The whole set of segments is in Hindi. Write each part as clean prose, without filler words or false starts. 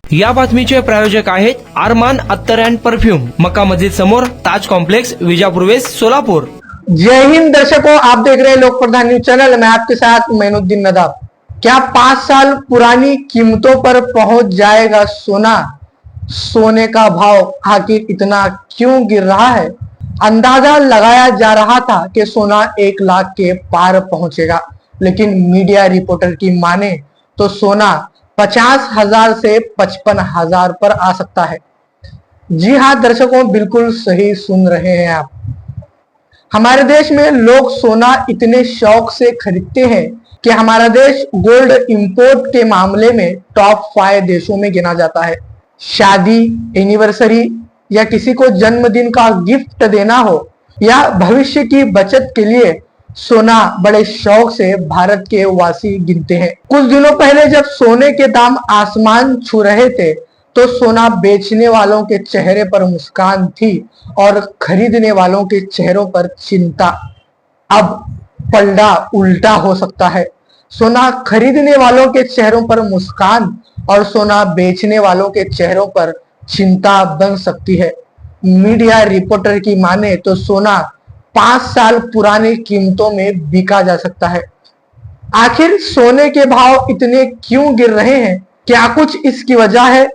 या बातमीचे प्रायोजक आहेत अरमान अत्तर अँड परफ्यूम, मक्का मस्जिद समोर, ताज कॉम्प्लेक्स, विजापूर वेस्ट, सोलापुर। जय हिंद दर्शकों, आप देख रहे हैं लोक प्रधान न्यूज चैनल। मैं आपके साथ मैनुद्दीन नदाब। क्या 5 साल पुरानी कीमतों पर पहुंच जाएगा सोना? सोने का भाव आखिर इतना क्यों गिर रहा है? अंदाजा लगाया जा रहा था कि सोना 1 लाख के पार पहुंचेगा, लेकिन मीडिया रिपोर्टर की माने तो सोना 50,000 से 55,000 पर आ सकता है। जी हाँ दर्शकों, बिल्कुल सही सुन रहे हैं आप। हमारे देश में लोग सोना इतने शौक से खरीदते हैं कि हमारा देश गोल्ड इंपोर्ट के मामले में टॉप 5 देशों में गिना जाता है। शादी, एनिवर्सरी या किसी को जन्मदिन का गिफ्ट देना हो या भविष्य की बचत के लिए सोना बड़े शौक से भारत के वासी गिनते हैं। कुछ दिनों पहले जब सोने के दाम आसमान छू रहे थे तो सोना बेचने वालों के चेहरे पर मुस्कान थी और खरीदने वालों के चेहरों पर चिंता। अब पलड़ा उल्टा हो सकता है। सोना खरीदने वालों के चेहरों पर मुस्कान और सोना बेचने वालों के चेहरों पर चिंता बन सकती है। मीडिया रिपोर्टर की माने तो सोना 5 साल पुरानी कीमतों में बिका जा सकता है। आखिर सोने के भाव इतने क्यों गिर रहे हैं? क्या कुछ इसकी वजह है?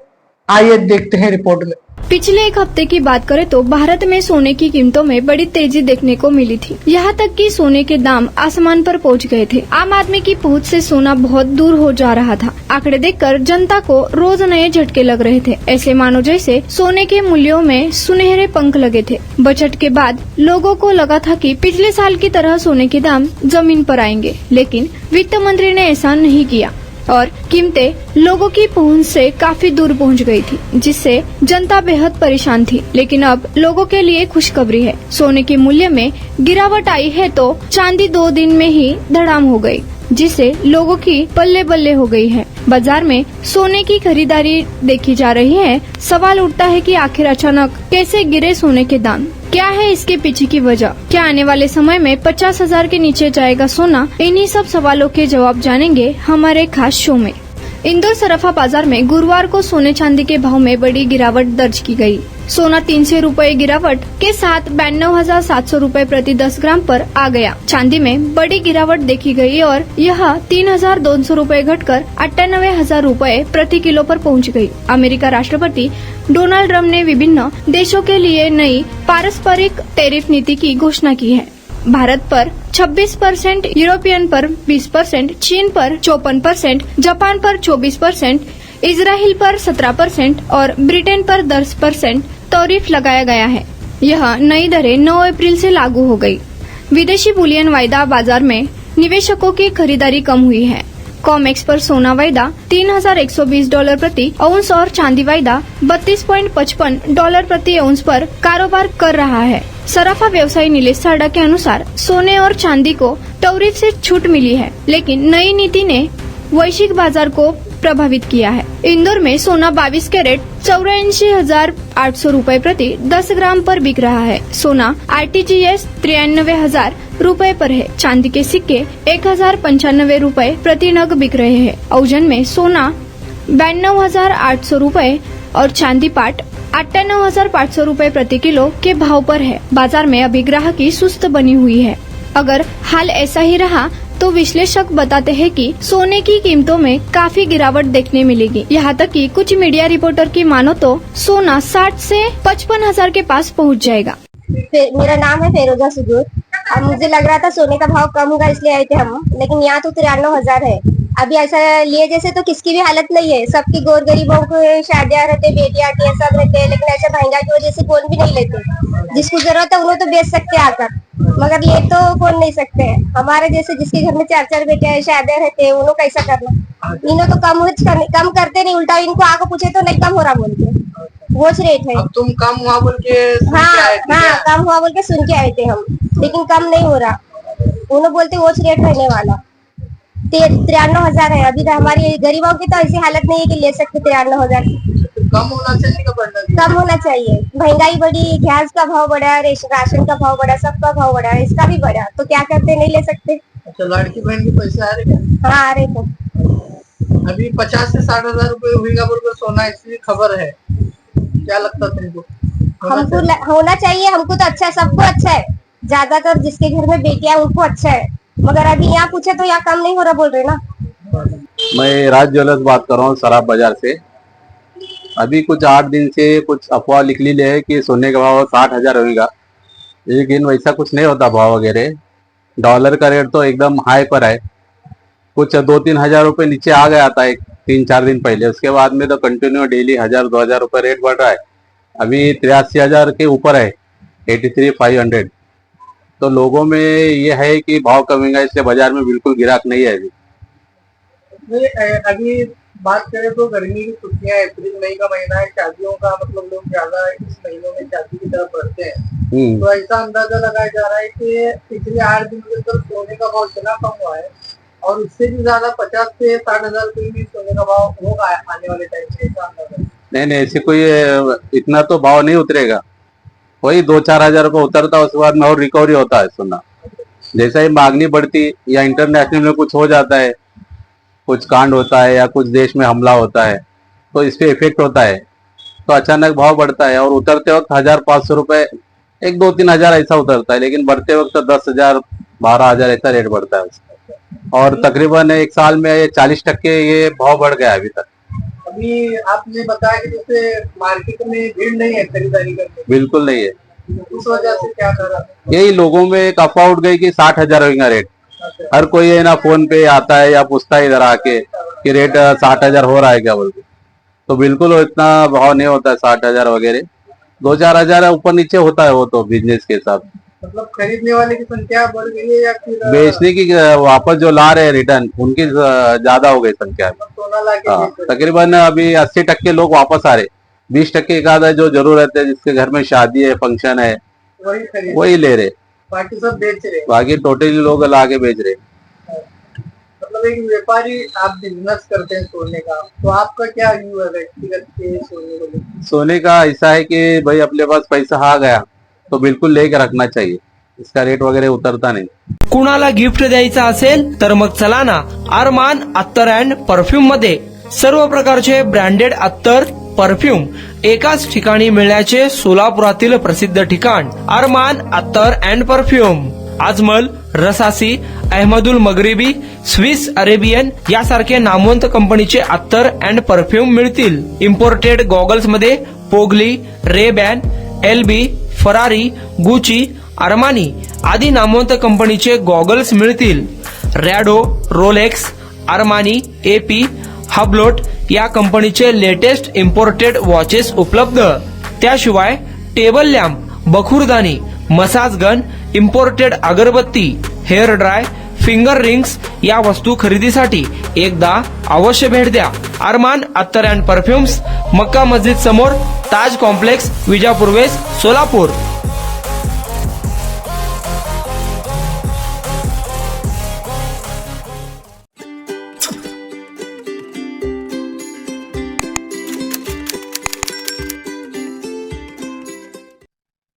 आइए देखते हैं रिपोर्ट में। पिछले एक हफ्ते की बात करें तो भारत में सोने की कीमतों में बड़ी तेजी देखने को मिली थी। यहाँ तक कि सोने के दाम आसमान पर पहुँच गए थे। आम आदमी की पहुँच से सोना बहुत दूर हो जा रहा था। आंकड़े देखकर जनता को रोज नए झटके लग रहे थे। ऐसे मानो जैसे सोने के मूल्यों में सुनहरे पंख लगे थे। बजट के बाद लोगों को लगा था कि पिछले साल की तरह सोने के दाम जमीन पर आएंगे, लेकिन वित्त मंत्री ने ऐसा नहीं किया और कीमतें लोगों की पहुंच से काफी दूर पहुंच गई थी, जिससे जनता बेहद परेशान थी। लेकिन अब लोगों के लिए खुशखबरी है। सोने के मूल्य में गिरावट आई है तो चांदी 2 दिन में ही धड़ाम हो गई, जिससे लोगों की बल्ले बल्ले हो गई है। बाजार में सोने की खरीदारी देखी जा रही है। सवाल उठता है कि आखिर अचानक कैसे गिरे सोने के दाम? क्या है इसके पीछे की वजह? क्या आने वाले समय में 50,000 के नीचे जाएगा सोना? इन्हीं सब सवालों के जवाब जानेंगे हमारे खास शो में। इंदौर सराफा बाजार में गुरुवार को सोने चांदी के भाव में बड़ी गिरावट दर्ज की गई। सोना 300 रुपए गिरावट के साथ 92,700 रुपए प्रति 10 ग्राम पर आ गया। चांदी में बड़ी गिरावट देखी गई और यह 3,200 रुपए घटकर 98,000 रुपए प्रति किलो पर पहुंच गई। अमेरिका राष्ट्रपति डोनाल्ड ट्रम्प ने विभिन्न देशों के लिए नई पारस्परिक टैरिफ नीति की घोषणा की है। भारत पर 26%, यूरोपियन पर 20%, चीन पर 54%, जापान पर 24%, इजराइल पर 17% और ब्रिटेन पर 10% टैरिफ लगाया गया है। यह नई दरें 9 अप्रैल से लागू हो गई। विदेशी बुलियन वायदा बाजार में निवेशकों की खरीदारी कम हुई है। कॉमेक्स पर सोना वायदा $3,120 प्रति औंस और चांदी वायदा $32.55 प्रति औंस पर कारोबार कर रहा है। सराफा व्यवसायी नीलेश साडा के अनुसार सोने और चांदी को टैरिफ से छूट मिली है, लेकिन नई नीति ने वैश्विक बाजार को प्रभावित किया है। इंदौर में सोना 22 कैरेट 84,800 रुपए प्रति 10 ग्राम पर बिक रहा है। सोना RTGS 93,000 रुपए पर है। चांदी के सिक्के 1,095 रुपए प्रति नग बिक रहे हैं। औजन में सोना 92,800 रुपए और चांदी पाट 98,500 रुपए प्रति किलो के भाव पर है। बाजार में अभी ग्राहकी सुस्त बनी हुई है। अगर हाल ऐसा ही रहा तो विश्लेषक बताते हैं कि सोने की कीमतों में काफी गिरावट देखने मिलेगी। यहाँ तक कि कुछ मीडिया रिपोर्टर की मानो तो सोना 60 से 55,000 के पास पहुँच जाएगा। मेरा नाम है फेरोजा सुजूर। अब मुझे लग रहा था सोने का भाव कम होगा इसलिए आए थे हम, लेकिन यहाँ तो 93,000 है। अभी ऐसा लिए जैसे तो किसकी भी हालत नहीं है। सबकी गोर गरीबों को शादियां रहते, बेटियां आती सब रहते हैं, लेकिन ऐसे महंगाई की वजह से कौन भी नहीं लेते। जिसको जरूरत है उन्हें तो बेच सकते हैं आकर, मगर ये तो कौन नहीं सकते हैं। हमारे जैसे जिसके घर में 4-4 बेटे हैं, शादियां रहते हैं, उन्होंने कैसा करना? इन्हों तो कम करते नहीं, उल्टा इनको आगे पूछे तो नहीं कम हो रहा बोलते। वो रेट है। अब तुम कम हुआ बोल के कम हुआ बोल के सुन के आए थे हम, लेकिन कम नहीं हो रहा। उन्होंने बोलते वो रेट रहने वाला 93,000 है। अभी तो हमारी गरीबों की तो ऐसी हालत नहीं है कि ले सकते 93,000। कम होना चाहिए का बढ़ना चाहिए? कम होना चाहिए। महंगाई बढ़ी, गैस का भाव बढ़ा, राशन का भाव बढ़ा, सबका भाव बढ़ा, इसका भी बढ़ा, तो क्या करते? नहीं ले सकते। अच्छा, लड़की बहन के पैसे आ रहे क्या? हाँ आ रहे थे। अभी 50 से 60 हजार रुपए होगा बोलकर सोना इसकी खबर है, क्या लगता तुमको? होना चाहिए। हमको तो अच्छा है, सबको अच्छा है। ज्यादातर जिसके घर में बेटियां उनको अच्छा है, मगर अभी यहाँ पूछे तो यहाँ काम नहीं हो रहा बोल रहे ना। मैं राज ज्वेलर्स बात कर रहा हूँ सराफ बाजार से। अभी कुछ 8 दिन से कुछ अफवाह निकली है कि सोने का भाव 60,000 होगा, लेकिन वैसा कुछ नहीं होता भाव वगैरह। डॉलर का रेट तो एकदम हाई पर है, कुछ 2-3 हजार रुपये नीचे आ गया था एक 3-4 दिन पहले। उसके बाद में तो कंटिन्यू डेली 1,000-2,000 रुपये रेट बढ़ रहा है। अभी 83,000 के ऊपर है, 83,500। तो लोगों में ये है कि भाव कमेगा, इसलिए बाजार में बिल्कुल गिराक नहीं है अभी। अभी बात करें तो गर्मी की छुट्टियां, अप्रैल मई का महीना है, शादियों का मतलब लोग ज्यादा इस महीनों में शादी की तरफ बढ़ते हैं। तो ऐसा अंदाजा लगाया जा रहा है कि पिछले 8 दिन के अंदर सोने का भाव इतना कम हुआ है और उससे भी ज्यादा 50 से 60 हजार रुपये भी सोने का भाव होगा आने वाले टाइम से, ऐसा अंदाजा? नहीं, ऐसे कोई इतना तो भाव नहीं उतरेगा। वही 2-4 हजार रुपये उतरता है, उसके बाद में और रिकवरी होता है सोना। जैसा ही मांगनी बढ़ती या इंटरनेशनल में कुछ हो जाता है, कुछ कांड होता है या कुछ देश में हमला होता है, तो इस पे इफेक्ट होता है, तो अचानक भाव बढ़ता है। और उतरते वक्त 1,500 रुपए, 1-2-3 हजार ऐसा उतरता है, लेकिन बढ़ते वक्त 10,000 12,000 ऐसा रेट बढ़ता है उसका। और तकरीबन एक साल में 40% ये भाव बढ़ गया अभी तक। अभी आपने बताया कि जैसे मार्केट में भीड़ नहीं है खरीदारी करने, बिल्कुल नहीं है। उस वजह से क्या कर रहा है? यही लोगों में एक अफवाह उठ गई कि 60,000 होगा रेट। हर कोई है ना फोन पे आता है या पूछता है इधर आके कि रेट 60,000 हो रहा है क्या बोलते। तो बिल्कुल इतना भाव नहीं होता है 60,000 वगैरह, 2-4 हजार ऊपर नीचे होता है वो तो बिजनेस के हिसाब। मतलब खरीदने वाले की संख्या बढ़ गई है या फिर बेचने की वापस जो ला रहे हैं रिटर्न, उनकी ज्यादा हो गई संख्या। सोना ला के हाँ, बेच रहे हैं? तकरीबन अभी 80% लोग वापस आ रहे, 20% एक आधा जो जरूरत है, जिसके घर में शादी है, फंक्शन है, वही खरीद, वही ले रहे। बाकी सब बेच रहे हैं। बाकी टोटली लोग ला के बेच रहे। मतलब एक व्यापारी, आप बिजनेस करते हैं सोने का, तो आपका क्या व्यू है व्यक्तिगत के सोने को लेकर? सोने का ऐसा है कि भाई अपने पास पैसा आ गया तो बिल्कुल लेके रखना चाहिए, इसका रेट वगैरह उतरता नहीं। कुणाला गिफ्ट द्यायचा असेल तर मग चला ना अरमान अत्तर अँड परफ्यूम मध्ये सर्व प्रकारचे ब्रँडेड अत्तर परफ्यूम एकाच ठिकाणी मिळण्याचे सोलापुरातील प्रसिद्ध ठिकाण Arman Attar and perfume. Ajmal, Rasasi, Ahmed Al Maghribi, Swiss Arabian यासारखे नामवंत कंपनीचे अत्तर अँड परफ्यूम मिळतील। इम्पोर्टेड गॉगल्स मध्ये पोगली, Rayban, LB, Ferrari, Gucci, Armani आदी नामवंत कंपनीचे गॉगल्स मिळतील। Rado, Rolex, Armani, AP, Hublot या कंपनीचे लेटेस्ट इम्पोर्टेड वॉचेस उपलब्ध। त्याशिवाय टेबल लॅम्प, बखुरदानी, मसाज गन, इम्पोर्टेड अगरबत्ती, हेअर ड्राय, फिंगर रिंग्स या वस्तू खरेदीसाठी एकदा अवश्य भेट द्या अरमान अत्तर अँड परफ्युम्स, मक्का मस्जिद समोर, ताज कॉम्प्लेक्स, विजापूर वेस्ट, सोलापूर।